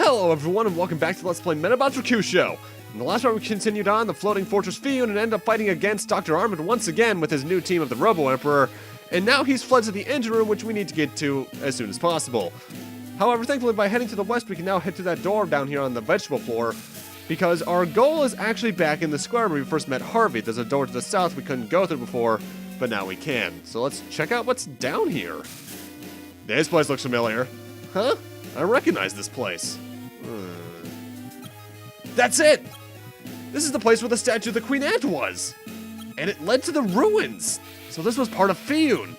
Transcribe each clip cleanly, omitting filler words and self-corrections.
Hello everyone and welcome back to Let's Play Medabots Rokusho. In the last part we continued on the floating fortress Fiyun and ended up fighting against Dr. Armond once again with his new team of the Robo Emperor, and now he's fled to the engine room, which we need to get to as soon as possible. However, thankfully by heading to the west we can now head to that door down here on the vegetable floor, because our goal is actually back in the square where we first met Harvey. There's a door to the south we couldn't go through before, but now we can. So let's check out what's down here. This place looks familiar. Huh? I recognize this place. That's it! This is the place where the statue of the Queen Ant was! And it led to the ruins! So this was part of Fiyun!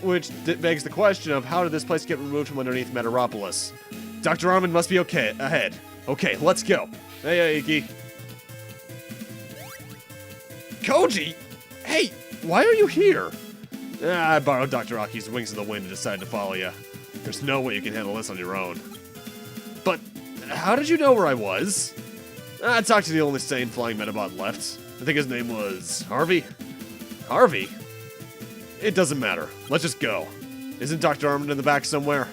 Which begs the question of how did this place get removed from underneath Medabots? Dr. Armond must be ahead. Okay, let's go. Hey, Iki. Koji! Hey, why are you here? I borrowed Dr. Aki's wings in the wind and decided to follow you. There's no way you can handle this on your own. But how did you know where I was? I talked to the only sane flying Medabot left. I think his name was Harvey? Harvey? It doesn't matter. Let's just go. Isn't Dr. Armond in the back somewhere?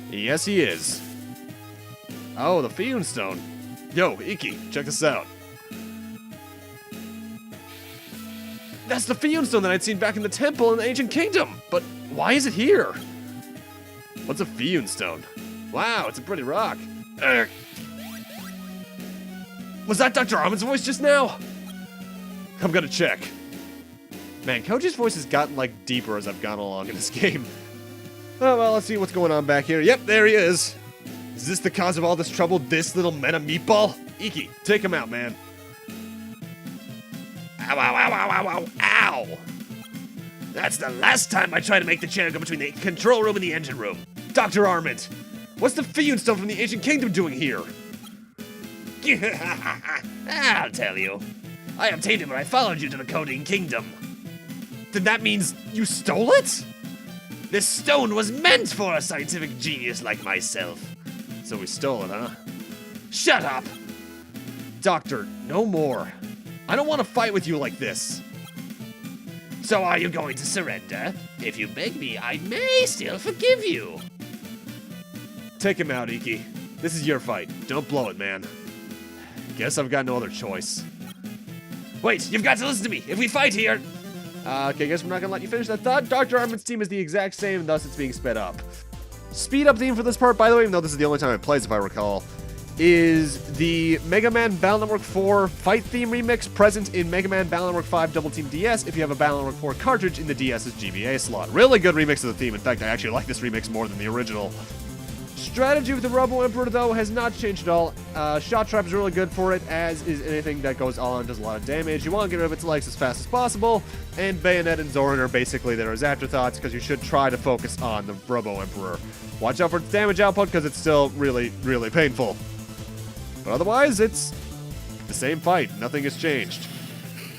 Yes, he is. Oh, the Fiyun stone. Yo, Iki, check this out. That's the Fiyun stone that I'd seen back in the temple in the ancient kingdom. But why is it here? What's a Fiyun stone? Wow, it's a pretty rock. Was that Dr. Armond's voice just now? I'm gonna check. Man, Koji's voice has gotten, like, deeper as I've gone along in this game. Oh, well, let's see what's going on back here. Yep, there he is. Is this the cause of all this trouble, this little meta meatball? Iki, take him out, man. Ow, ow, ow, ow, ow, ow, ow! That's the last time I try to make the chair go between the control room and the engine room. Dr. Armond, what's the Fiyun stone from the ancient kingdom doing here? I'll tell you. I obtained it when I followed you to the Coding Kingdom. Then that means you stole it? This stone was meant for a scientific genius like myself. So we stole it, huh? Shut up! Doctor, no more. I don't want to fight with you like this. So are you going to surrender? If you beg me, I may still forgive you. Take him out, Iki. This is your fight. Don't blow it, man. Guess I've got no other choice. Wait, you've got to listen to me. If we fight here... Okay, guess we're not gonna let you finish that thought. Dr. Armond's team is the exact same, and thus it's being sped up. Speed up theme for this part, by the way, even though this is the only time it plays, if I recall, is the Mega Man Battle Network 4 Fight Theme Remix present in Mega Man Battle Network 5 Double Team DS if you have a Battle Network 4 cartridge in the DS's GBA slot. Really good remix of the theme. In fact, I actually like this remix more than the original. Strategy with the Robo Emperor, though, has not changed at all. Shot Trap is really good for it, as is anything that goes on and does a lot of damage. You want to get rid of its legs as fast as possible, and Bayonet and Zoran are basically there as afterthoughts, because you should try to focus on the Robo Emperor. Watch out for its damage output, because it's still really, really painful. But otherwise, it's the same fight. Nothing has changed.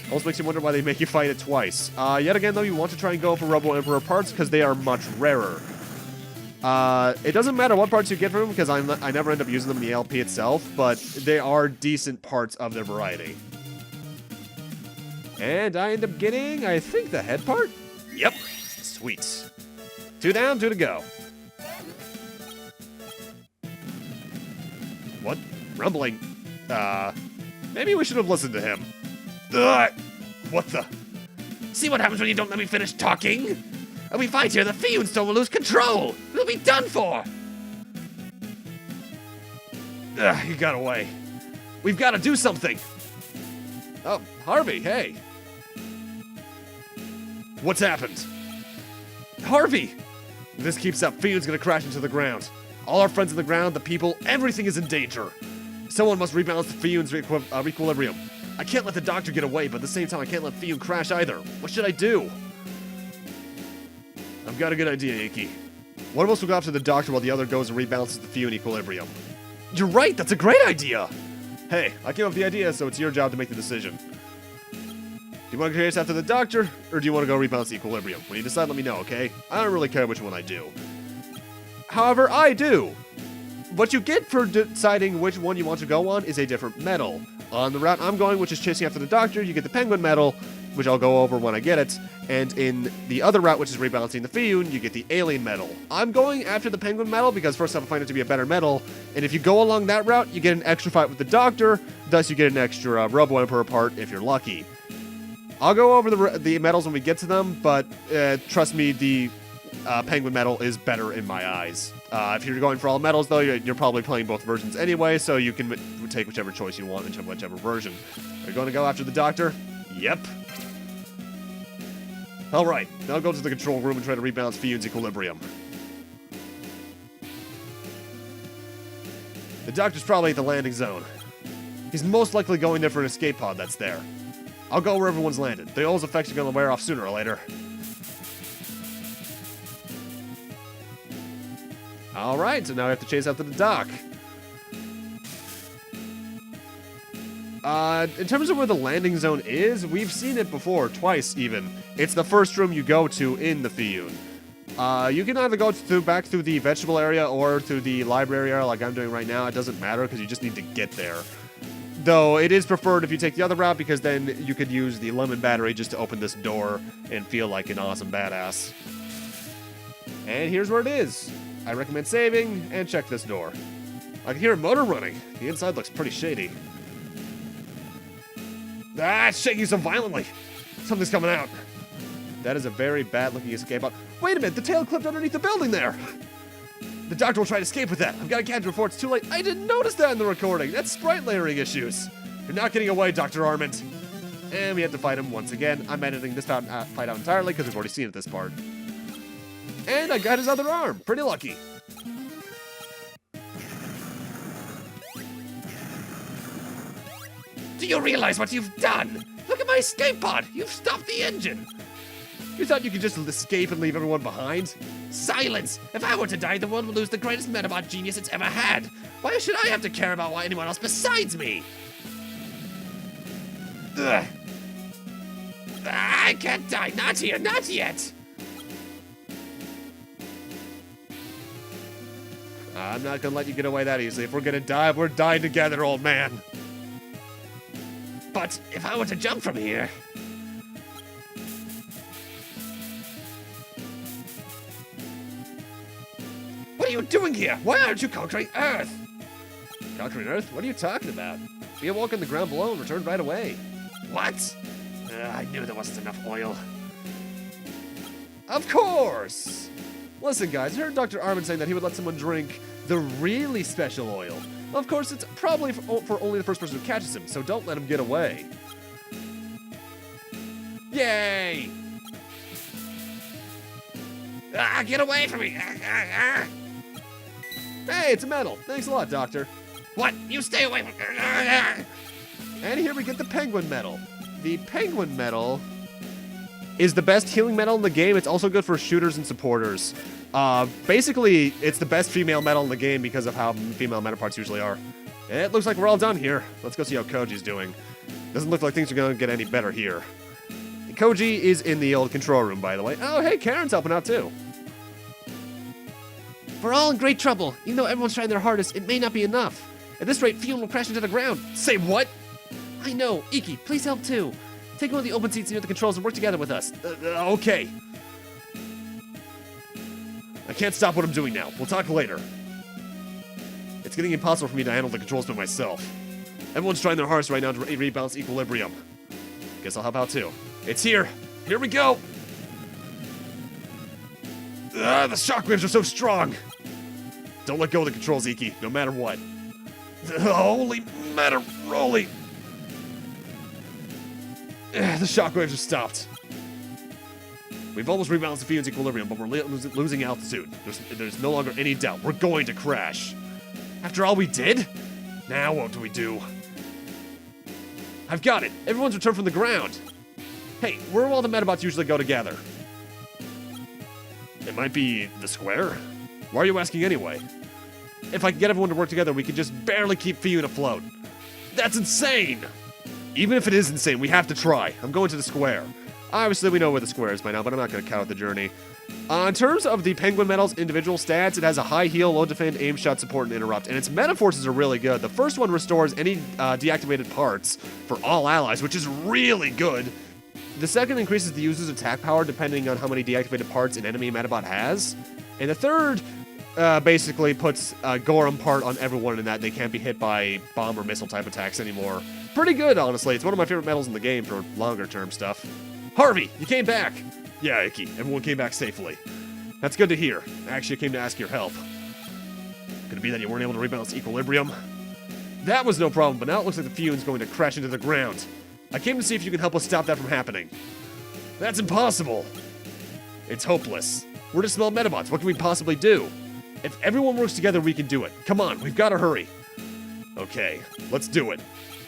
Almost makes you wonder why they make you fight it twice. Yet again, though, you want to try and go for Robo Emperor parts, because they are much rarer. It doesn't matter what parts you get from them, because I never end up using them in the LP itself, but they are decent parts of their variety. And I end up getting, I think, the head part? Yep. Sweet. 2 down, 2 to go. What? Rumbling. Maybe we should have listened to him. Ugh! What the? See what happens when you don't let me finish talking? If we fight here, the Fiyun stone will lose control. We'll be done for. Ugh, he got away. We've got to do something. Oh, Harvey, hey. What's happened? Harvey! If this keeps up, Fiyun's gonna crash into the ground. All our friends on the ground, the people, everything is in danger. Someone must rebalance the Fiyun's equilibrium. I can't let the doctor get away, but at the same time, I can't let Fiyun crash either. What should I do? I've got a good idea, Iki. One of us will go after the doctor while the other goes and rebalances the Fiyun equilibrium. You're right, that's a great idea! Hey, I came up with the idea, so it's your job to make the decision. Do you want to chase after the doctor, or do you want to go rebalance the equilibrium? When you decide, let me know, okay? I don't really care which one I do. However, I do! What you get for deciding which one you want to go on is a different medal. On the route I'm going, which is chasing after the doctor, you get the penguin medal, which I'll go over when I get it, And in the other route, which is rebalancing the Fiyun, you get the alien medal. I'm going after the penguin medal because first off, I find it to be a better medal. And if you go along that route, you get an extra fight with the doctor. Thus, you get an extra Robo Emperor part if you're lucky. I'll go over the medals when we get to them, but trust me, the penguin medal is better in my eyes. If you're going for all medals, though, you're probably playing both versions anyway, so you can take whichever choice you want into whichever version. Are you going to go after the doctor? Yep. Alright, now go to the control room and try to rebalance Fiyun's equilibrium. The doctor's probably at the landing zone. He's most likely going there for an escape pod that's there. I'll go where everyone's landed. The oil's effects are going to wear off sooner or later. Alright, so now we have to chase after the doc. In terms of where the landing zone is, we've seen it before, twice even. It's the first room you go to in the Fiyun. You can either go back through the vegetable area or through the library area like I'm doing right now. It doesn't matter because you just need to get there. Though it is preferred if you take the other route because then you could use the lemon battery just to open this door and feel like an awesome badass. And here's where it is. I recommend saving and check this door. I can hear a motor running. The inside looks pretty shady. Ah, it's shaking so violently. Something's coming out. That is a very bad-looking escape pod. Wait a minute, the tail clipped underneath the building there. The doctor will try to escape with that. I've got to catch it before it's too late. I didn't notice that in the recording. That's sprite layering issues. You're not getting away, Dr. Armond. And we have to fight him once again. I'm editing this fight out entirely because we've already seen it this part. And I got his other arm. Pretty lucky. Do you realize what you've done? Look at my escape pod. You've stopped the engine. You thought you could just escape and leave everyone behind? Silence! If I were to die, the world would lose the greatest Medabot genius it's ever had. Why should I have to care about anyone else besides me? Ugh. I can't die. Not here. Not yet. I'm not gonna let you get away that easily. If we're gonna die, we're dying together, old man. But if I were to jump from here... What are you doing here? Why aren't you conquering Earth? Conquering Earth? What are you talking about? Be a walk on the ground below and return right away. What? I knew there wasn't enough oil. Of course! Listen, guys, I heard Dr. Armond saying that he would let someone drink the really special oil. Of course, it's probably for only the first person who catches him, so don't let him get away. Yay! Get away from me! Hey, it's a medal. Thanks a lot, Doctor. What? You stay away from... And here we get the penguin medal. The penguin medal is the best healing medal in the game. It's also good for shooters and supporters. Basically, it's the best female medal in the game because of how female meta parts usually are. It looks like we're all done here. Let's go see how Koji's doing. Doesn't look like things are going to get any better here. Koji is in the old control room, by the way. Oh, hey, Karen's helping out, too. We're all in great trouble. Even though everyone's trying their hardest, it may not be enough. At this rate, Fiyun will crash into the ground. Say what? I know. Iki, please help, too. Take one of the open seats near the controls and work together with us. Okay. I can't stop what I'm doing now. We'll talk later. It's getting impossible for me to handle the controls by myself. Everyone's trying their hardest right now to rebalance equilibrium. Guess I'll help out too. It's here. Here we go. The shockwaves are so strong. Don't let go of the controls, Iki, no matter what. Holy matter-roly. The shockwaves are stopped. We've almost rebalanced the Fiyun's equilibrium, but we're losing altitude. There's no longer any doubt. We're going to crash. After all we did? Now what do we do? I've got it. Everyone's returned from the ground. Hey, where do all the Medabots usually go together? It might be the square? Why are you asking anyway? If I could get everyone to work together, we could just barely keep Fiyun afloat. That's insane! Even if it is insane, we have to try. I'm going to the square. Obviously, we know where the square is by now, but I'm not going to count the journey. In terms of the Penguin Medal's individual stats, it has a high heal, low defend, aim shot, support, and interrupt, and its meta forces are really good. The first one restores any deactivated parts for all allies, which is really good. The second increases the user's attack power depending on how many deactivated parts an enemy Medabot has. And the third basically puts Gorham part on everyone in that they can't be hit by bomb or missile type attacks anymore. Pretty good, honestly. It's one of my favorite medals in the game for longer term stuff. Harvey, you came back! Yeah, Icky, everyone came back safely. That's good to hear. Actually, I came to ask your help. Could it be that you weren't able to rebalance equilibrium? That was no problem, but now it looks like the Fiyun's going to crash into the ground. I came to see if you can help us stop that from happening. That's impossible! It's hopeless. We're just small Medabots. What can we possibly do? If everyone works together, we can do it. Come on, we've got to hurry. Okay, let's do it.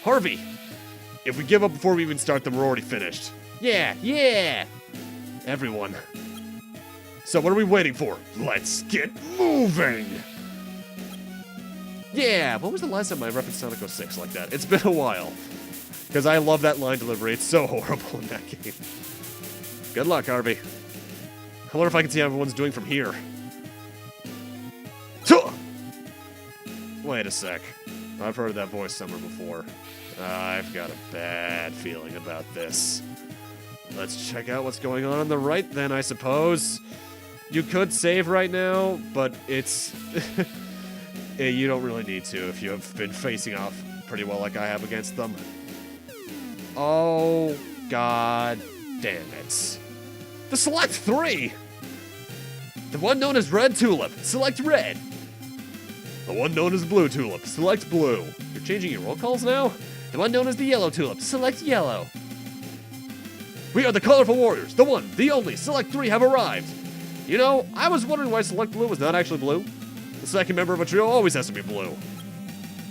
Harvey! If we give up before we even start, then we're already finished. Yeah! Everyone. So what are we waiting for? Let's get moving! Yeah, when was the last time I referenced Sonic 06 like that? It's been a while. Because I love that line delivery. It's so horrible in that game. Good luck, Harvey. I wonder if I can see how everyone's doing from here. Wait a sec. I've heard that voice somewhere before. I've got a bad feeling about this. Let's check out what's going on the right then, I suppose. You could save right now, but it's... you don't really need to if you have been facing off pretty well like I have against them. Oh, god damn it. The Select 3! The one known as Red Tulip, select Red. The one known as Blue Tulip, select Blue. You're changing your roll calls now? The one known as the Yellow Tulip, select Yellow. We are the Colorful Warriors, the one, the only, select 3 have arrived. You know, I was wondering why select Blue was not actually blue. The second member of a trio always has to be blue.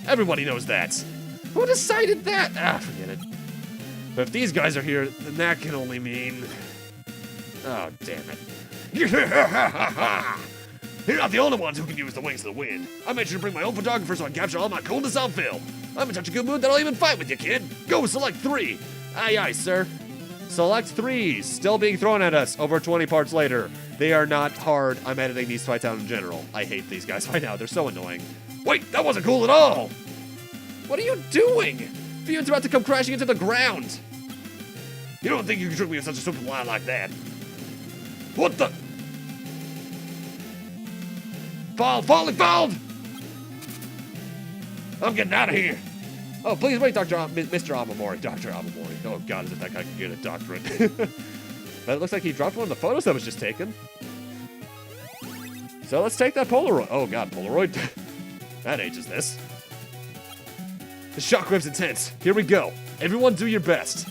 Everybody knows that. Who decided that? Forget it. But if these guys are here, then that can only mean... Oh, damn it. You're not the only ones who can use the wings of the wind. I made sure to bring my own photographer so I can capture all my coolness on film. I'm in such a good mood that I'll even fight with you, kid. Go select 3. Aye, aye, sir. Select 3s, still being thrown at us over 20 parts later. They are not hard. I'm editing these fights out in general. I hate these guys right now. They're so annoying. Wait, that wasn't cool at all. What are you doing? Fiyun's about to come crashing into the ground. You don't think you can trick me in such a simple line like that? What the? Fall! I'm getting out of here. Oh, please wait, Mr. Amamori. Dr. Amamori. Oh, God, as if that guy could get a doctorate. But it looks like he dropped one of the photos that was just taken. So let's take that Polaroid. Oh, God, Polaroid. That ages this. The shockwave's intense. Here we go. Everyone do your best.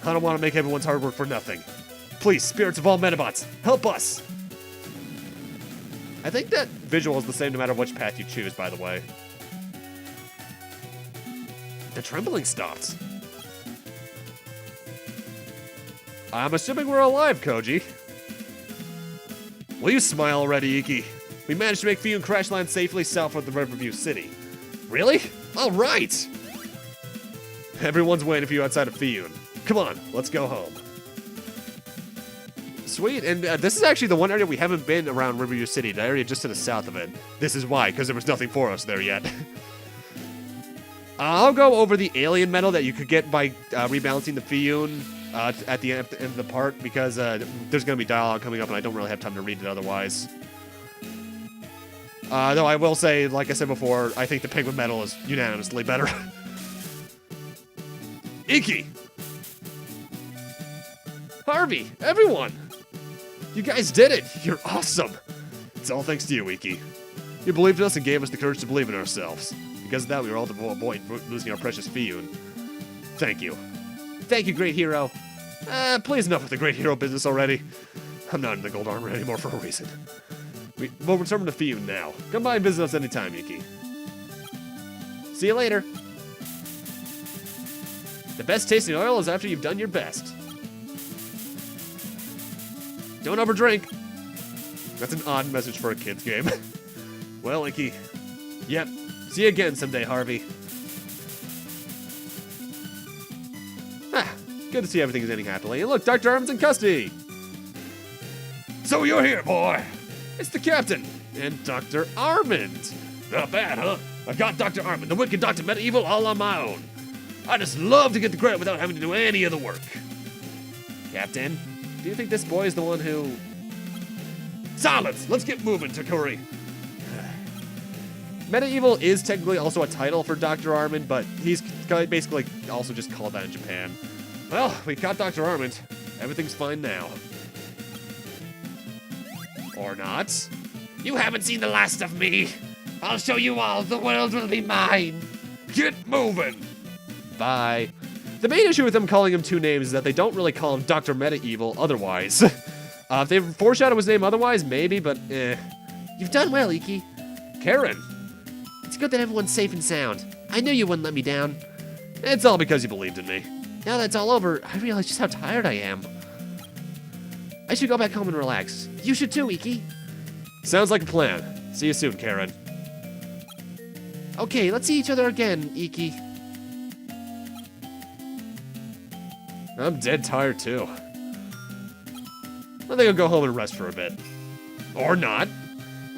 I don't want to make everyone's hard work for nothing. Please, spirits of all Medabots, help us! I think that visual is the same no matter which path you choose, by the way. The trembling stopped. I'm assuming we're alive, Koji. Will you smile already, Iki? We managed to make Fiyun crash land safely south of the Riverview City. Really? All right! Everyone's waiting for you outside of Fiyun. Come on, let's go home. Sweet, and this is actually the one area we haven't been around Riverview City, the area just to the south of it. This is why, because there was nothing for us there yet. I'll go over the alien medal that you could get by rebalancing the Fiyun at the end of the part, because there's going to be dialogue coming up, and I don't really have time to read it otherwise. Though I will say, like I said before, I think the Penguin medal is unanimously better. Iki! Harvey! Everyone! You guys did it! You're awesome! It's all thanks to you, Iki. You believed in us and gave us the courage to believe in ourselves. Because of that, we were all to avoid losing our precious Fiyun. Thank you. Thank you, great hero. Please enough with the great hero business already. I'm not in the gold armor anymore for a reason. We'll return to Fiyun now. Come by and visit us anytime, Iki. See you later. The best tasting oil is after you've done your best. Don't overdrink. That's an odd message for a kid's game. Well, Iki. Yep. See you again someday, Harvey. Good to see everything's ending happily. And look, Dr. Armond's in custody. So you're here, boy. It's the captain and Dr. Armond. Not bad, huh? I got Dr. Armond, the wicked Dr. Medieval, all on my own. I just love to get the credit without having to do any of the work. Captain, do you think this boy is the one who... Silence! Let's get moving, Takuri. Medieval is technically also a title for Dr. Armond, but he's basically also just called that in Japan. Well, we caught Dr. Armond. Everything's fine now. Or not. You haven't seen the last of me. I'll show you all. The world will be mine. Get moving. Bye. The main issue with them calling him two names is that they don't really call him Dr. Medieval otherwise. If they foreshadow his name otherwise, maybe, but eh. You've done well, Iki. Karen. It's good that everyone's safe and sound. I knew you wouldn't let me down. It's all because you believed in me. Now that's all over, I realize just how tired I am. I should go back home and relax. You should too, Iki. Sounds like a plan. See you soon, Karen. Okay, let's see each other again, Iki. I'm dead tired too. I think I'll go home and rest for a bit. Or not.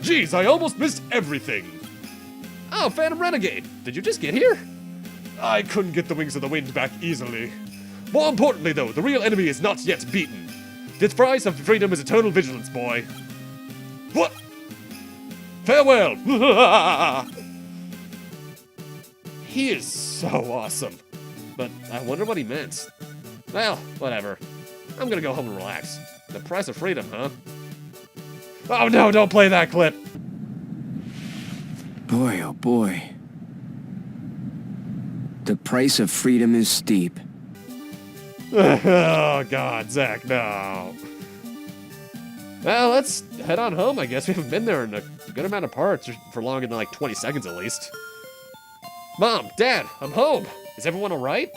Jeez, I almost missed everything. Oh, Phantom Renegade, did you just get here? I couldn't get the Wings of the Wind back easily. More importantly, though, the real enemy is not yet beaten. The price of freedom is eternal vigilance, boy. What? Farewell! He is so awesome. But I wonder what he meant. Well, whatever. I'm gonna go home and relax. The price of freedom, huh? Oh no, don't play that clip! Boy, oh boy. The price of freedom is steep. Oh god, Zach, no. Well, let's head on home, I guess. We haven't been there in a good amount of parts, for longer than like 20 seconds at least. Mom, Dad, I'm home. Is everyone alright?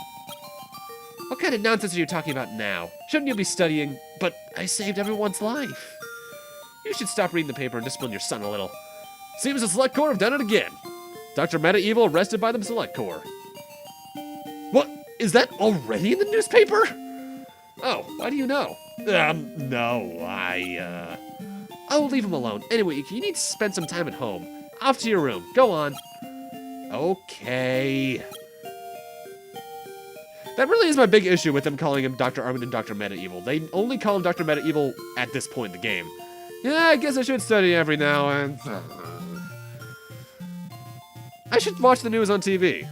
What kind of nonsense are you talking about now? Shouldn't you be studying? But I saved everyone's life. You should stop reading the paper and discipline your son a little. Seems the Select Corps have done it again. Dr. Medieval arrested by the Select Corps. What? Is that already in the newspaper? Oh, why do you know? No, I'll leave him alone. Anyway, you need to spend some time at home. Off to your room. Go on. Okay. That really is my big issue with them calling him Dr. Armond and Dr. Medieval. They only call him Dr. Medieval at this point in the game. Yeah, I guess I should study every now and... I should watch the news on TV.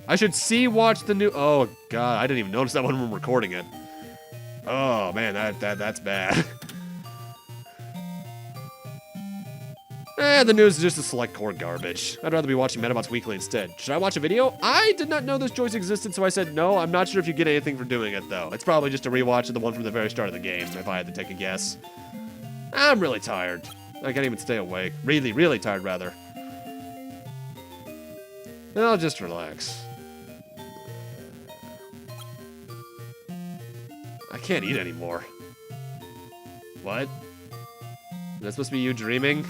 I should watch the new... Oh, God, I didn't even notice that when we were recording it. Oh, man, that's bad. The news is just a Select Corps garbage. I'd rather be watching Medabots Weekly instead. Should I watch a video? I did not know this choice existed, so I said no. I'm not sure if you get anything for doing it, though. It's probably just a rewatch of the one from the very start of the game, if I had to take a guess. I'm really tired. I can't even stay awake. Really, really tired, rather. I'll just relax. I can't eat anymore. What? Is that supposed to be you dreaming?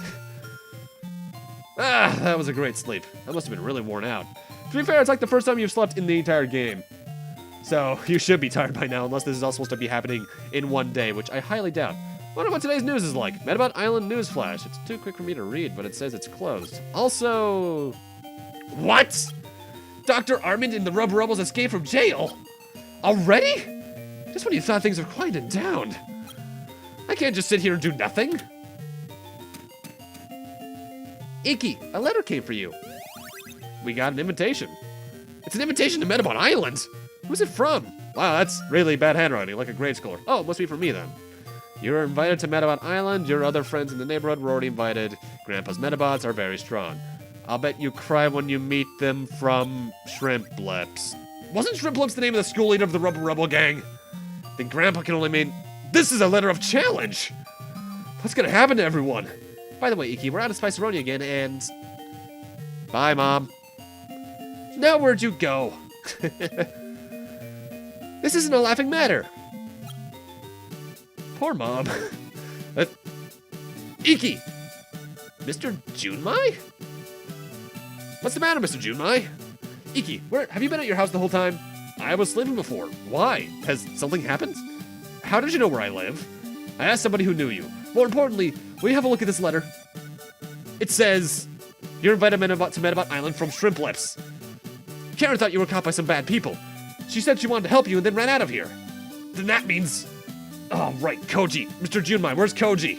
Ah, that was a great sleep. That must have been really worn out. To be fair, it's like the first time you've slept in the entire game. So, you should be tired by now, unless this is all supposed to be happening in one day, which I highly doubt. Wonder what today's news is like. Medabot Island news flash. It's too quick for me to read, but it says it's closed. Also... What? Dr. Armond and the Rub Rebels escaped from jail? Already? Just when you thought things were quieted down. I can't just sit here and do nothing. Iki, a letter came for you. We got an invitation. It's an invitation to Medabot Island. Who's it from? Wow, that's really bad handwriting, like a grade schooler. Oh, it must be for me then. You're invited to Medabot Island. Your other friends in the neighborhood were already invited. Grandpa's Medabots are very strong. I'll bet you cry when you meet them from Shrimp Lips. Wasn't Shrimp Lips the name of the school leader of the Rubber Rebel gang? Then Grandpa can only mean... This is a letter of challenge! What's gonna happen to everyone? By the way, Iki, we're out of Spiceroni again, and... Bye, Mom. Now where'd you go? This isn't a laughing matter. Poor Mom. Iki! Mr. Junmai? What's the matter, Mr. Junmai? Iki, where have you been at your house the whole time? I was sleeping before. Why? Has something happened? How did you know where I live? I asked somebody who knew you. More importantly, will you have a look at this letter? It says, you're invited to Medabot Island from Shrimp Lips. Karen thought you were caught by some bad people. She said she wanted to help you and then ran out of here. Then that means Oh, right, Koji. Mr. Junmai, where's Koji?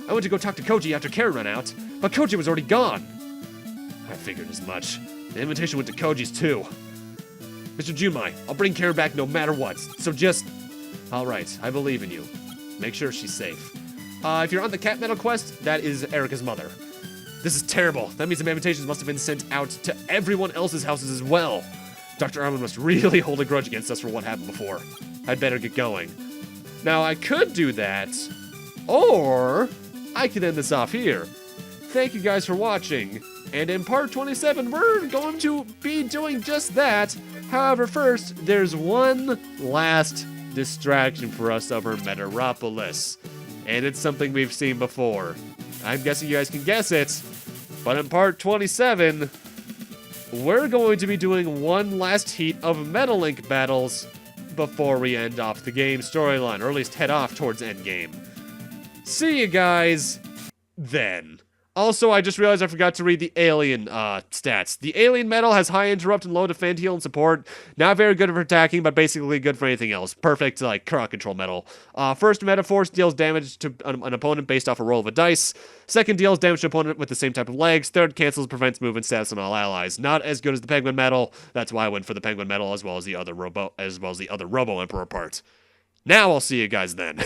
I went to go talk to Koji after Karen ran out, but Koji was already gone. I figured as much. The invitation went to Koji's too. Mr. Junmai, I'll bring Karen back no matter what, so just... Alright, I believe in you. Make sure she's safe. If you're on the cat metal quest, that is Erica's mother. This is terrible. That means the invitations must have been sent out to everyone else's houses as well. Dr. Armond must really hold a grudge against us for what happened before. I'd better get going. Now, I could do that, or I could end this off here. Thank you guys for watching, and in part 27, we're going to be doing just that. However, first, there's one last distraction for us over Medabots, and it's something we've seen before. I'm guessing you guys can guess it, but in part 27, we're going to be doing one last heat of Metalink battles before we end off the game storyline, or at least head off towards endgame. See you guys then. Also, I just realized I forgot to read the alien stats. The alien metal has high interrupt and low defend, heal, and support. Not very good for attacking, but basically good for anything else. Perfect, like, crowd control metal. First Meta Force deals damage to an opponent based off a roll of a dice. Second deals damage to an opponent with the same type of legs. Third cancels, prevents movement status on all allies. Not as good as the Penguin metal. That's why I went for the Penguin metal as well as the other Robo Emperor part. Now I'll see you guys then.